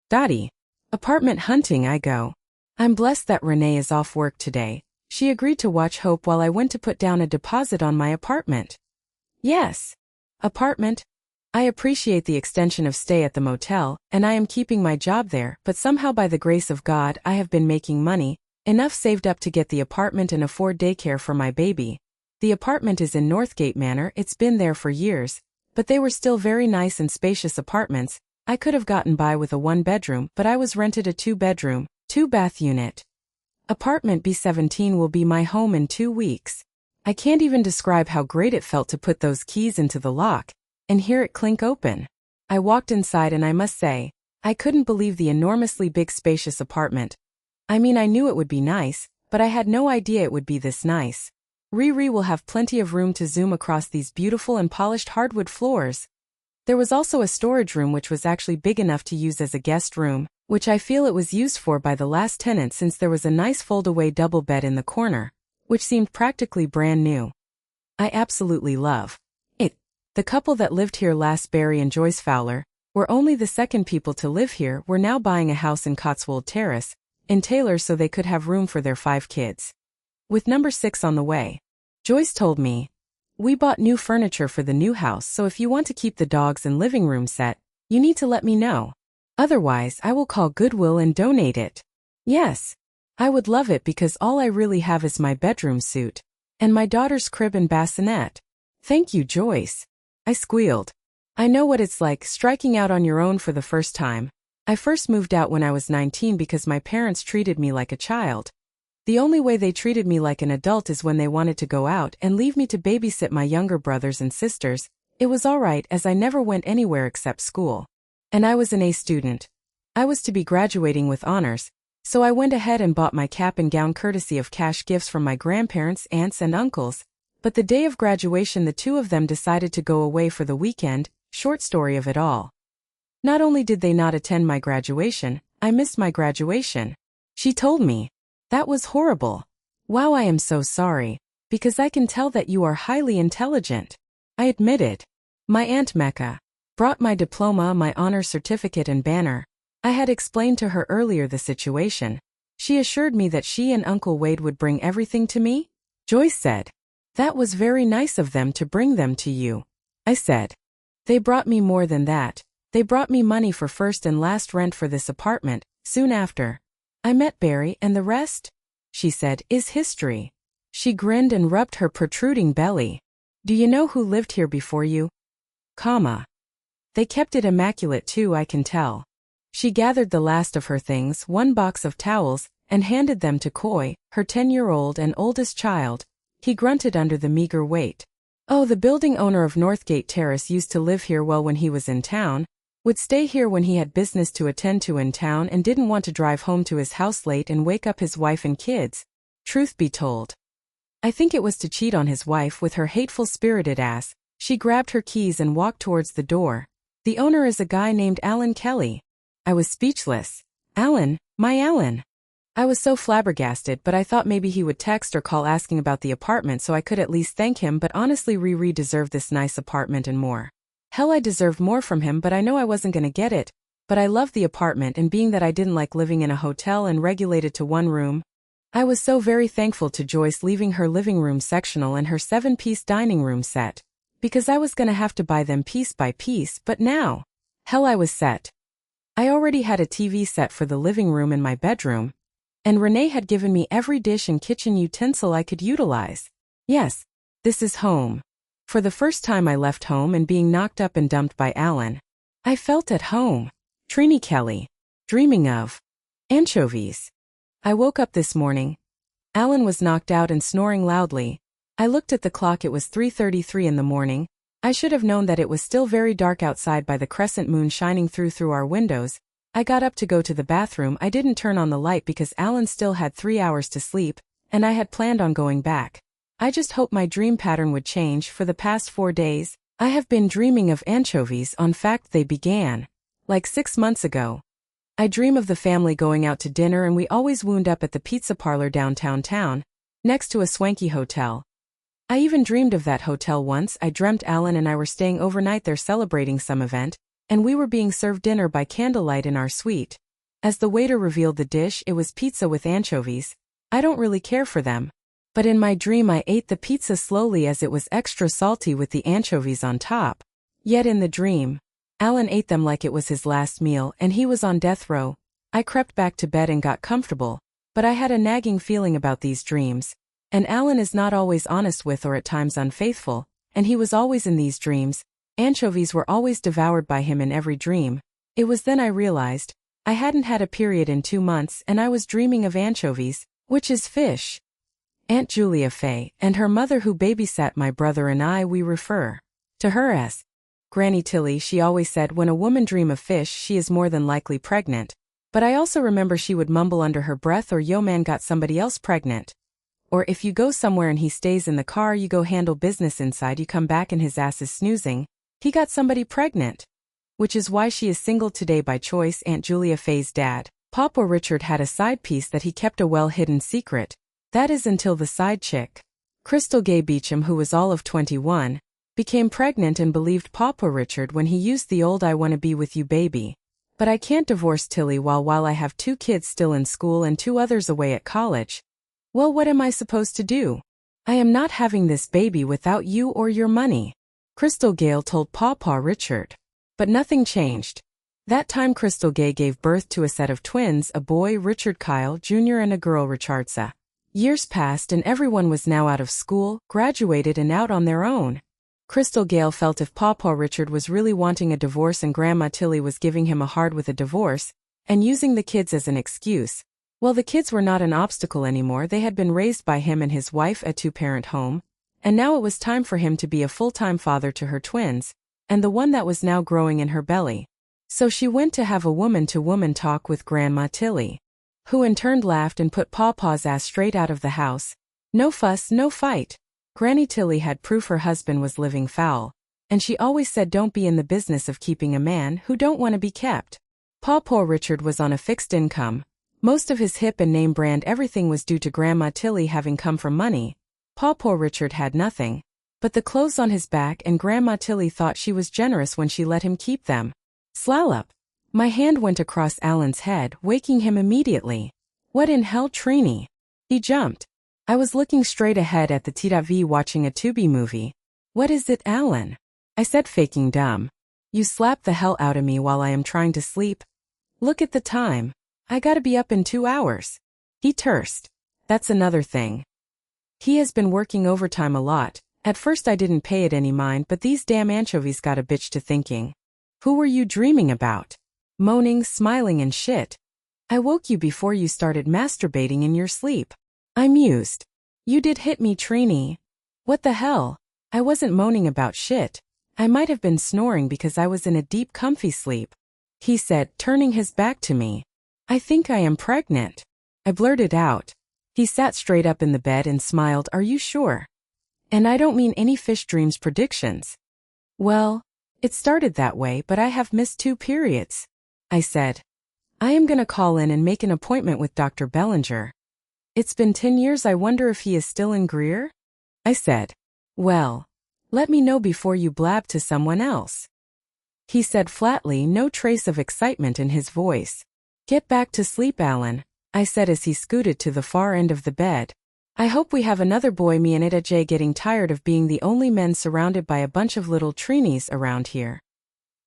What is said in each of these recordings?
Dottie. Apartment hunting I go. I'm blessed that Renee is off work today. She agreed to watch Hope while I went to put down a deposit on my apartment. Yes. Apartment. I appreciate the extension of stay at the motel, and I am keeping my job there, but somehow by the grace of God I have been making money, enough saved up to get the apartment and afford daycare for my baby. The apartment is in Northgate Manor, it's been there for years, but they were still very nice and spacious apartments. I could have gotten by with a one-bedroom, but I was rented a two-bedroom, two-bath unit. Apartment B17 will be my home in 2 weeks. I can't even describe how great it felt to put those keys into the lock and hear it clink open. I walked inside and I must say, I couldn't believe the enormously big spacious apartment. I mean, I knew it would be nice, but I had no idea it would be this nice. Riri will have plenty of room to zoom across these beautiful and polished hardwood floors. There was also a storage room which was actually big enough to use as a guest room, which I feel it was used for by the last tenant since there was a nice fold-away double bed in the corner, which seemed practically brand new. I absolutely love it. The couple that lived here last, Barry and Joyce Fowler, were only the second people to live here, were now buying a house in Cotswold Terrace, in Taylor, so they could have room for their 5 kids. With number 6 on the way. Joyce told me, "We bought new furniture for the new house, so if you want to keep the dogs and living room set, you need to let me know. Otherwise, I will call Goodwill and donate it." Yes. I would love it because all I really have is my bedroom suit and my daughter's crib and bassinet. Thank you, Joyce. I squealed. I know what it's like, striking out on your own for the first time. I first moved out when I was 19 because my parents treated me like a child. The only way they treated me like an adult is when they wanted to go out and leave me to babysit my younger brothers and sisters. It was alright as I never went anywhere except school. And I was an A student. I was to be graduating with honors, so I went ahead and bought my cap and gown courtesy of cash gifts from my grandparents, aunts and uncles. But the day of graduation the two of them decided to go away for the weekend. Short story of it all. Not only did they not attend my graduation, I missed my graduation. She told me. That was horrible. Wow, I am so sorry, because I can tell that you are highly intelligent. I admitted. My Aunt Mecca brought my diploma, my honor certificate and banner. I had explained to her earlier the situation. She assured me that she and Uncle Wade would bring everything to me. Joyce said. That was very nice of them to bring them to you. I said. They brought me more than that. They brought me money for first and last rent for this apartment. Soon after, I met Barry, and the rest, she said, is history. She grinned and rubbed her protruding belly. Do you know who lived here before you? They kept it immaculate too, I can tell. She gathered the last of her things, 1 box of towels, and handed them to Coy, her 10-year-old and oldest child. He grunted under the meager weight. Oh, the building owner of Northgate Terrace used to live here when he was in town, would stay here when he had business to attend to in town and didn't want to drive home to his house late and wake up his wife and kids. Truth be told, I think it was to cheat on his wife with her hateful-spirited ass. She grabbed her keys and walked towards the door. The owner is a guy named Alan Kelly. I was speechless. Alan, my Alan. I was so flabbergasted, but I thought maybe he would text or call asking about the apartment so I could at least thank him, but honestly Riri deserved this nice apartment and more. Hell, I deserved more from him, but I know I wasn't gonna get it. But I loved the apartment, and being that I didn't like living in a hotel and regulated to 1 room, I was so very thankful to Joyce leaving her living room sectional and her 7-piece dining room set, because I was gonna have to buy them piece by piece, but now, hell, I was set. I already had a TV set for the living room in my bedroom, and Renee had given me every dish and kitchen utensil I could utilize. Yes, this is home. For the first time I left home and being knocked up and dumped by Alan, I felt at home. Trini Kelly. Dreaming of anchovies. I woke up this morning. Alan was knocked out and snoring loudly. I looked at the clock, it was 3:33 in the morning. I should have known that it was still very dark outside by the crescent moon shining through our windows. I got up to go to the bathroom. I didn't turn on the light because Alan still had 3 hours to sleep, and I had planned on going back. I just hoped my dream pattern would change. For the past 4 days, I have been dreaming of anchovies. In fact, they began like 6 months ago. I dream of the family going out to dinner, and we always wound up at the pizza parlor downtown town, next to a swanky hotel. I even dreamed of that hotel once. I dreamt Alan and I were staying overnight there celebrating some event, and we were being served dinner by candlelight in our suite. As the waiter revealed the dish, it was pizza with anchovies. I don't really care for them. But in my dream I ate the pizza slowly as it was extra salty with the anchovies on top. Yet in the dream, Alan ate them like it was his last meal and he was on death row. I crept back to bed and got comfortable, but I had a nagging feeling about these dreams. And Alan is not always honest with or at times unfaithful, and he was always in these dreams. Anchovies were always devoured by him in every dream. It was then I realized, I hadn't had a period in 2 months and I was dreaming of anchovies, which is fish. Aunt Julia Fay, and her mother who babysat my brother and I, we refer to her as Granny Tilly. She always said when a woman dream of fish she is more than likely pregnant. But I also remember she would mumble under her breath, or yo man got somebody else pregnant. Or if you go somewhere and he stays in the car, you go handle business inside, you come back and his ass is snoozing, he got somebody pregnant. Which is why she is single today by choice. Aunt Julia Fay's dad, Papa Richard, had a side piece that he kept a well-hidden secret. That is until the side chick, Crystal Gay Beecham, who was all of 21, became pregnant and believed Papa Richard when he used the old "I wanna be with you baby. But I can't divorce Tilly while I have 2 kids still in school and 2 others away at college. Well, what am I supposed to do? I am not having this baby without you or your money, Crystal Gale told Papa Richard. But nothing changed. That time Crystal Gay gave birth to a set of twins, a boy Richard Kyle Jr. and a girl Richardsa. Years passed and everyone was now out of school, graduated and out on their own. Crystal Gale felt if Papa Richard was really wanting a divorce and Grandma Tilly was giving him a hard with a divorce, and using the kids as an excuse, well, the kids were not an obstacle anymore. They had been raised by him and his wife at 2-parent home, and now it was time for him to be a full-time father to her twins, and the one that was now growing in her belly. So she went to have a woman-to-woman talk with Grandma Tilly, who in turn laughed and put Papa's ass straight out of the house. No fuss, no fight. Granny Tilly had proof her husband was living foul, and she always said don't be in the business of keeping a man who don't want to be kept. Papa Richard was on a fixed income. Most of his hip and name brand everything was due to Grandma Tilly having come from money. Papa Richard had nothing but the clothes on his back, and Grandma Tilly thought she was generous when she let him keep them. Slallop. My hand went across Alan's head, waking him immediately. What in hell, Trini? He jumped. I was looking straight ahead at the TV watching a Tubi movie. What is it, Alan? I said, faking dumb. You slap the hell out of me while I am trying to sleep. Look at the time. I gotta be up in 2 hours. He tersed. That's another thing. He has been working overtime a lot. At first I didn't pay it any mind, but these damn anchovies got a bitch to thinking. Who were you dreaming about? Moaning, smiling and shit. I woke you before you started masturbating in your sleep. I mused. You did hit me, Trini. What the hell? I wasn't moaning about shit. I might have been snoring because I was in a deep comfy sleep. He said, turning his back to me. I think I am pregnant. I blurted out. He sat straight up in the bed and smiled. Are you sure? And I don't mean any fish dreams predictions. Well, it started that way, but I have missed 2 periods. I said. I am gonna call in and make an appointment with Dr. Bellinger. It's been 10 years. I wonder if he is still in Greer? I said. Well, let me know before you blab to someone else. He said flatly, no trace of excitement in his voice. Get back to sleep, Alan, I said as he scooted to the far end of the bed. I hope we have another boy. Me and Ida J getting tired of being the only men surrounded by a bunch of little Trinis around here.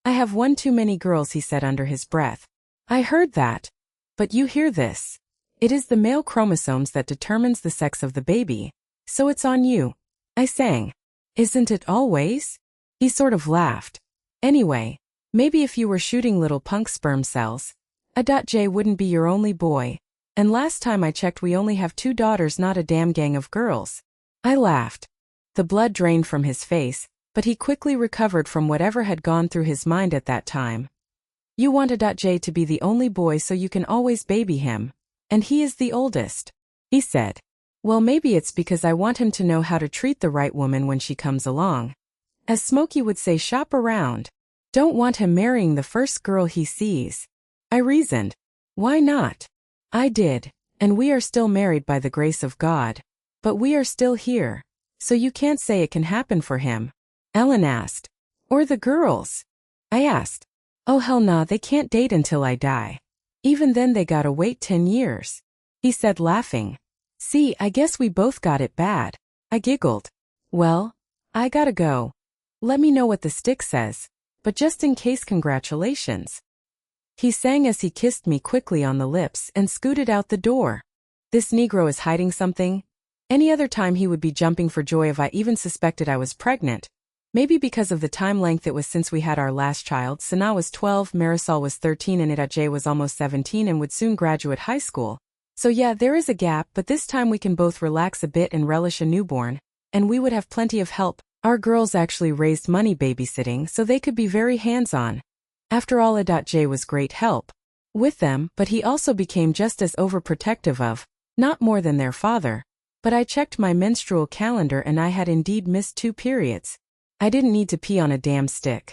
I have one too many girls, he said under his breath. I heard that. But you hear this. It is the male chromosomes that determines the sex of the baby. So it's on you. I sang. Isn't it always? He sort of laughed. Anyway, maybe if you were shooting little punk sperm cells, A.J wouldn't be your only boy. And last time I checked we only have 2 daughters, not a damn gang of girls. I laughed. The blood drained from his face, but he quickly recovered from whatever had gone through his mind at that time. You want A.J to be the only boy so you can always baby him. And he is the oldest. He said. Well, maybe it's because I want him to know how to treat the right woman when she comes along. As Smokey would say, shop around. Don't want him marrying the first girl he sees. I reasoned. Why not? I did, and we are still married by the grace of God. But we are still here, so you can't say it can happen for him. Ellen asked. Or the girls? I asked. Oh hell nah, they can't date until I die. Even then they gotta wait 10 years. He said laughing. See, I guess we both got it bad. I giggled. Well, I gotta go. Let me know what the stick says. But just in case, congratulations. He sang as he kissed me quickly on the lips and scooted out the door. This Negro is hiding something. Any other time he would be jumping for joy if I even suspected I was pregnant. Maybe because of the time length it was since we had our last child. Sana was 12, Marisol was 13 and Ida was almost 17 and would soon graduate high school. So yeah, there is a gap, but this time we can both relax a bit and relish a newborn. And we would have plenty of help. Our girls actually raised money babysitting so they could be very hands-on. After all, Ida was great help with them, but he also became just as overprotective of, not more than their father. But I checked my menstrual calendar and I had indeed missed 2 periods. I didn't need to pee on a damn stick.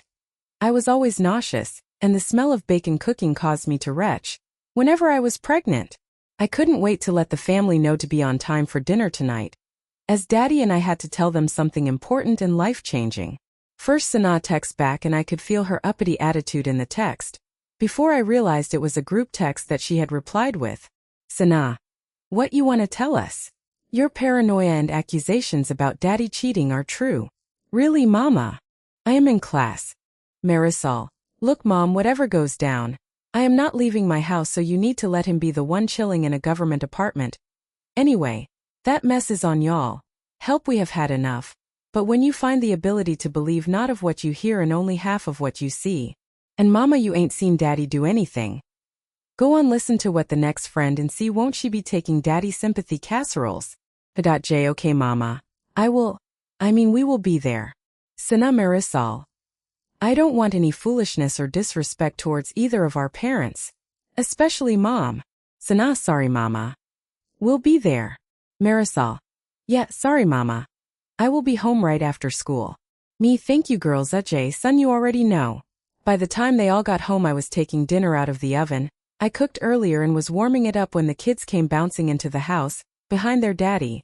I was always nauseous, and the smell of bacon cooking caused me to retch. Whenever I was pregnant, I couldn't wait to let the family know to be on time for dinner tonight, as Daddy and I had to tell them something important and life-changing. First Sana texted back and I could feel her uppity attitude in the text, before I realized it was a group text that she had replied with. Sana, what you want to tell us? Your paranoia and accusations about Daddy cheating are true. Really, Mama? I am in class. Marisol, look Mom, whatever goes down, I am not leaving my house, so you need to let him be the one chilling in a government apartment. Anyway, that mess is on y'all. Help we have had enough. But when you find the ability to believe not of what you hear and only half of what you see. And Mama, you ain't seen Daddy do anything. Go on, listen to what the next friend and see, won't she be taking Daddy sympathy casseroles? Okay Mama. We will be there. Sana Marisol. I don't want any foolishness or disrespect towards either of our parents. Especially Mom. Sana, sorry Mama. We'll be there. Marisol. Yeah, sorry Mama. I will be home right after school. Me, thank you girls. Ajay, son, you already know. By the time they all got home I was taking dinner out of the oven. I cooked earlier and was warming it up when the kids came bouncing into the house, behind their daddy.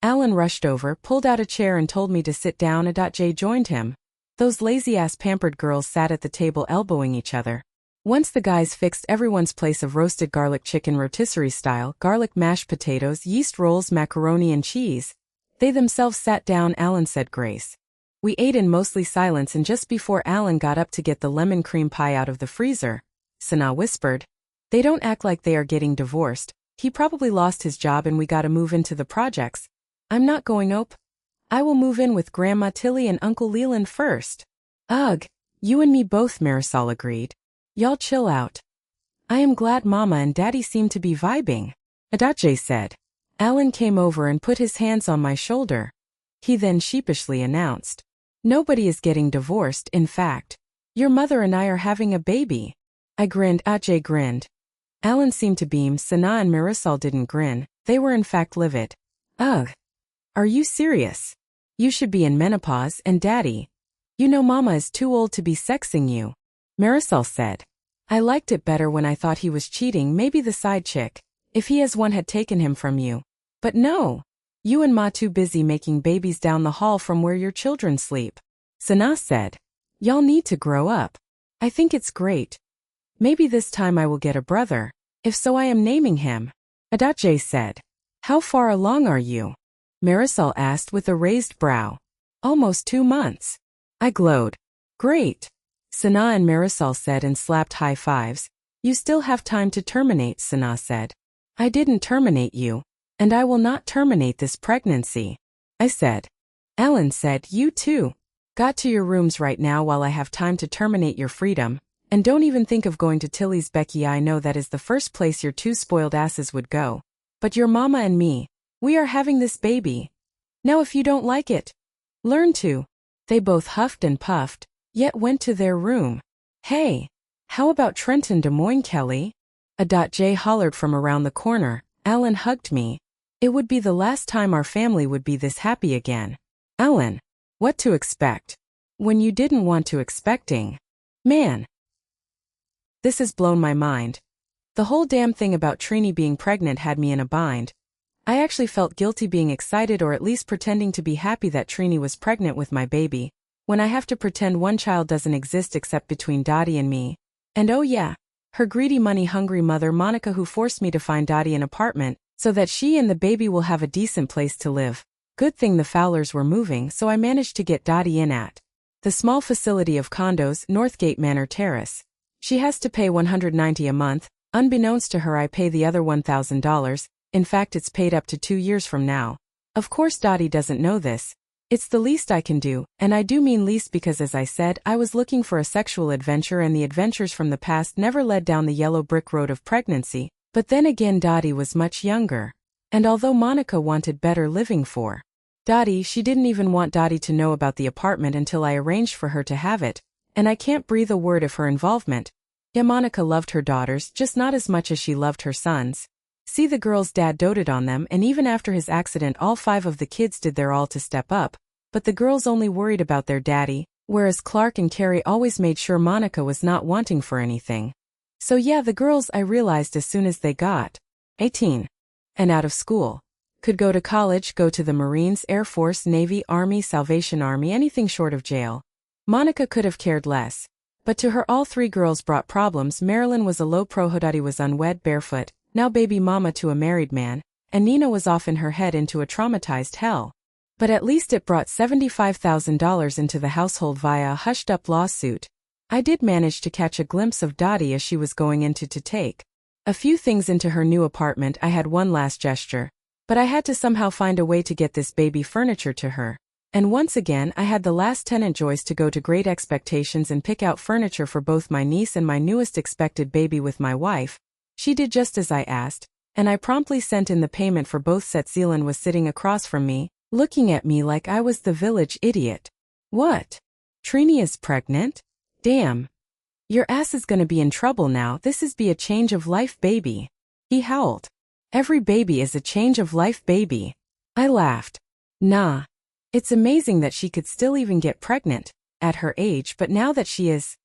Alan rushed over, pulled out a chair and told me to sit down. Jay joined him. Those lazy-ass pampered girls sat at the table elbowing each other. Once the guys fixed everyone's place of roasted garlic chicken rotisserie style, garlic mashed potatoes, yeast rolls, macaroni and cheese, they themselves sat down. Alan said grace. We ate in mostly silence, and just before Alan got up to get the lemon cream pie out of the freezer, Sana whispered, "They don't act like they are getting divorced. He probably lost his job and we gotta move into the projects. I'm not going up. I will move in with Grandma Tilly and Uncle Leland first." Ugh, you and me both, Marisol agreed. Y'all chill out. I am glad Mama and Daddy seem to be vibing, Adache said. Alan came over and put his hands on my shoulder. He then sheepishly announced, "Nobody is getting divorced, in fact. Your mother and I are having a baby." I grinned. Ajay grinned. Alan seemed to beam. Sana and Marisol didn't grin. They were in fact livid. Ugh. Are you serious? You should be in menopause, and Daddy. You know Mama is too old to be sexing you. Marisol said. I liked it better when I thought he was cheating, maybe the side chick, if he as one had taken him from you. But no. You and Ma too busy making babies down the hall from where your children sleep. Sana said. Y'all need to grow up. I think it's great. Maybe this time I will get a brother. If so, I am naming him. Adache said. How far along are you? Marisol asked with a raised brow. Almost 2 months. I glowed. Great. Sana and Marisol said and slapped high fives. You still have time to terminate, Sana said. I didn't terminate you. And I will not terminate this pregnancy. I said. Ellen said, you too. Got to your rooms right now while I have time to terminate your freedom. And don't even think of going to Tilly's. Becky, I know that is the first place your 2 spoiled asses would go. But your Mama and me, we are having this baby. Now if you don't like it, learn to. They both huffed and puffed, yet went to their room. Hey, how about Trenton Des Moines, Kelly? Jay hollered from around the corner. Alan hugged me. It would be the last time our family would be this happy again. Alan, what to expect? When you didn't want to expecting. Man. This has blown my mind. The whole damn thing about Trini being pregnant had me in a bind. I actually felt guilty being excited or at least pretending to be happy that Trini was pregnant with my baby, when I have to pretend one child doesn't exist except between Dottie and me. And oh yeah, her greedy money-hungry mother Monica who forced me to find Dottie an apartment so that she and the baby will have a decent place to live. Good thing the Fowlers were moving, so I managed to get Dottie in at the small facility of condos, Northgate Manor Terrace. She has to pay $190 a month. Unbeknownst to her, I pay the other $1,000. In fact, it's paid up to 2 years from now. Of course Dottie doesn't know this. It's the least I can do, and I do mean least because, as I said, I was looking for a sexual adventure and the adventures from the past never led down the yellow brick road of pregnancy. But then again, Dottie was much younger. And although Monica wanted better living for Dottie, she didn't even want Dottie to know about the apartment until I arranged for her to have it, and I can't breathe a word of her involvement. Yeah, Monica loved her daughters, just not as much as she loved her sons. See, the girls' dad doted on them, and even after his accident all 5 of the kids did their all to step up, but the girls only worried about their daddy, whereas Clark and Carrie always made sure Monica was not wanting for anything. So yeah, the girls, I realized as soon as they got 18 and out of school, could go to college, go to the Marines, Air Force, Navy, Army, Salvation Army, anything short of jail. Monica could have cared less. But to her all 3 girls brought problems. Marilyn was a low pro, Dottie was unwed, barefoot, now baby mama to a married man, and Nina was off in her head into a traumatized hell. But at least it brought $75,000 into the household via a hushed-up lawsuit. I did manage to catch a glimpse of Dottie as she was going into to take a few things into her new apartment. I had one last gesture. But I had to somehow find a way to get this baby furniture to her. And once again, I had the last tenant Joyce to go to Great Expectations and pick out furniture for both my niece and my newest expected baby with my wife. She did just as I asked, and I promptly sent in the payment for both sets. Zealand was sitting across from me, looking at me like I was the village idiot. What? Trini is pregnant? Damn. Your ass is gonna be in trouble now. This is be a change of life baby. He howled. Every baby is a change of life baby. I laughed. Nah. It's amazing that she could still even get pregnant at her age, but now that she is,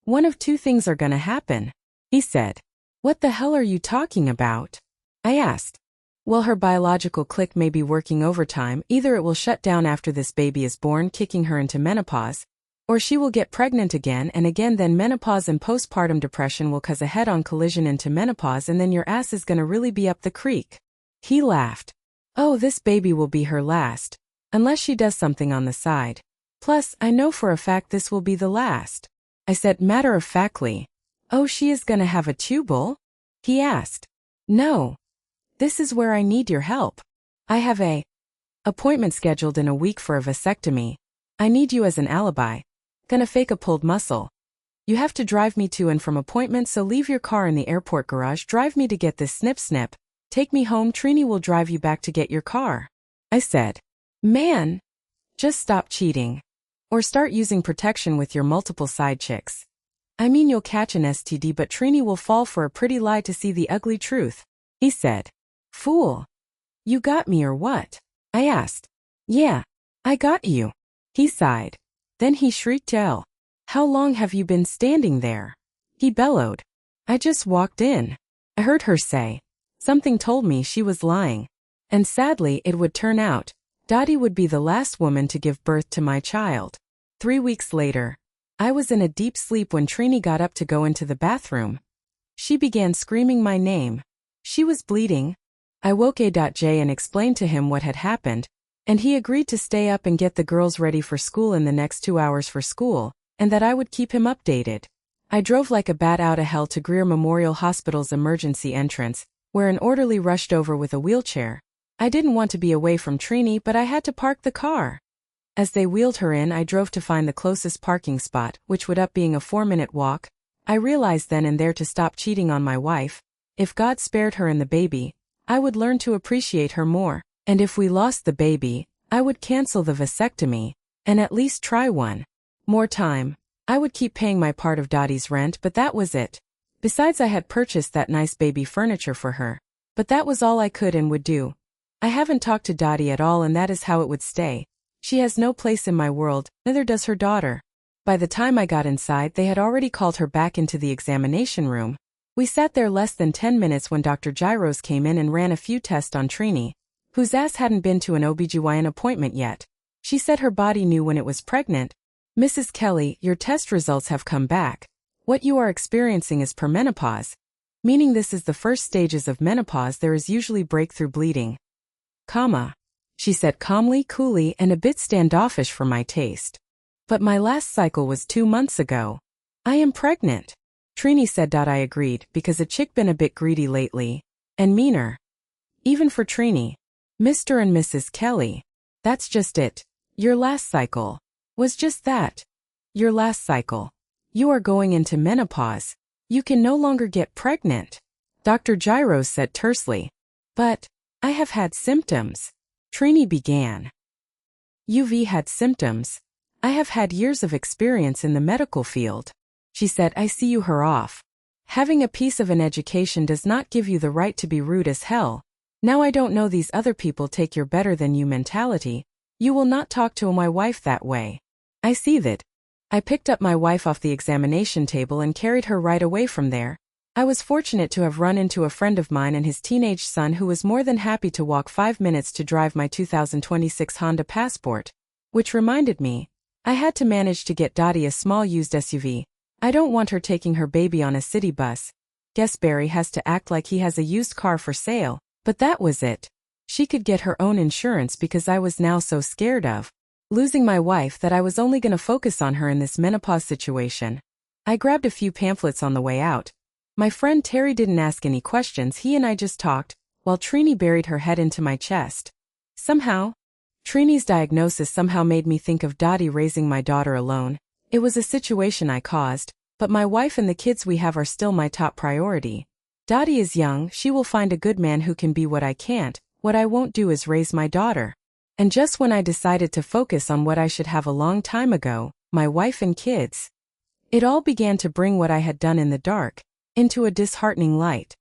one of 2 things are gonna happen. He said. What the hell are you talking about? I asked. Well, her biological clock may be working overtime. Either it will shut down after this baby is born, kicking her into menopause, or she will get pregnant again and again, then menopause and postpartum depression will cause a head-on collision into menopause, and then your ass is gonna really be up the creek. He laughed. Oh, this baby will be her last. Unless she does something on the side. Plus, I know for a fact this will be the last. I said matter-of-factly. Oh, she is gonna have a tubal? He asked. No. This is where I need your help. I have a appointment scheduled in a week for a vasectomy. I need you as an alibi. Gonna fake a pulled muscle. You have to drive me to and from appointment, so leave your car in the airport garage, drive me to get this snip. Take me home, Trini will drive you back to get your car. I said, man, just stop cheating. Or start using protection with your multiple side chicks. I mean, you'll catch an STD, but Trini will fall for a pretty lie to see the ugly truth. He said, fool. You got me or what? I asked. Yeah, I got you. He sighed. Then he shrieked out. How long have you been standing there? He bellowed. I just walked in. I heard her say. Something told me she was lying. And sadly, it would turn out, Dottie would be the last woman to give birth to my child. 3 weeks later, I was in a deep sleep when Trini got up to go into the bathroom. She began screaming my name. She was bleeding. I woke A.J. and explained to him what had happened, and he agreed to stay up and get the girls ready for school in the next 2 hours for school, and that I would keep him updated. I drove like a bat out of hell to Greer Memorial Hospital's emergency entrance, where an orderly rushed over with a wheelchair. I didn't want to be away from Trini, but I had to park the car. As they wheeled her in, I drove to find the closest parking spot, which would up being a 4-minute walk. I realized then and there to stop cheating on my wife. If God spared her and the baby, I would learn to appreciate her more. And if we lost the baby, I would cancel the vasectomy, and at least try one more time. I would keep paying my part of Dottie's rent, but that was it. Besides, I had purchased that nice baby furniture for her. But that was all I could and would do. I haven't talked to Dottie at all, and that is how it would stay. She has no place in my world, neither does her daughter. By the time I got inside, they had already called her back into the examination room. We sat there less than 10 minutes when Dr. Gyros came in and ran a few tests on Trini, whose ass hadn't been to an OBGYN appointment yet. She said her body knew when it was pregnant, Mrs. Kelly, your test results have come back. What you are experiencing is perimenopause, meaning this is the first stages of menopause. There is usually breakthrough bleeding. She said calmly, coolly, and a bit standoffish for my taste. But my last cycle was 2 months ago. I am pregnant. Trini said. I agreed, because a chick been a bit greedy lately. And meaner. Even for Trini. Mr. and Mrs. Kelly. That's just it. Your last cycle. Was just that. Your last cycle. You are going into menopause. You can no longer get pregnant. Dr. Gyros said tersely. But, I have had symptoms. Trini began. You've had symptoms. I have had years of experience in the medical field. She said. I see you her off. Having a piece of an education does not give you the right to be rude as hell. Now I don't know these other people take your better than you mentality. You will not talk to my wife that way. I see that. I picked up my wife off the examination table and carried her right away from there. I was fortunate to have run into a friend of mine and his teenage son who was more than happy to walk 5 minutes to drive my 2026 Honda Passport. Which reminded me, I had to manage to get Dottie a small used SUV. I don't want her taking her baby on a city bus. Guess Barry has to act like he has a used car for sale, but that was it. She could get her own insurance because I was now so scared of losing my wife that I was only going to focus on her in this menopause situation. I grabbed a few pamphlets on the way out. My friend Terry didn't ask any questions. He and I just talked, while Trini buried her head into my chest. Somehow, Trini's diagnosis somehow made me think of Dottie raising my daughter alone. It was a situation I caused, but my wife and the kids we have are still my top priority. Dottie is young. She will find a good man who can be what I can't. What I won't do is raise my daughter. And just when I decided to focus on what I should have a long time ago, my wife and kids, it all began to bring what I had done in the dark into a disheartening light.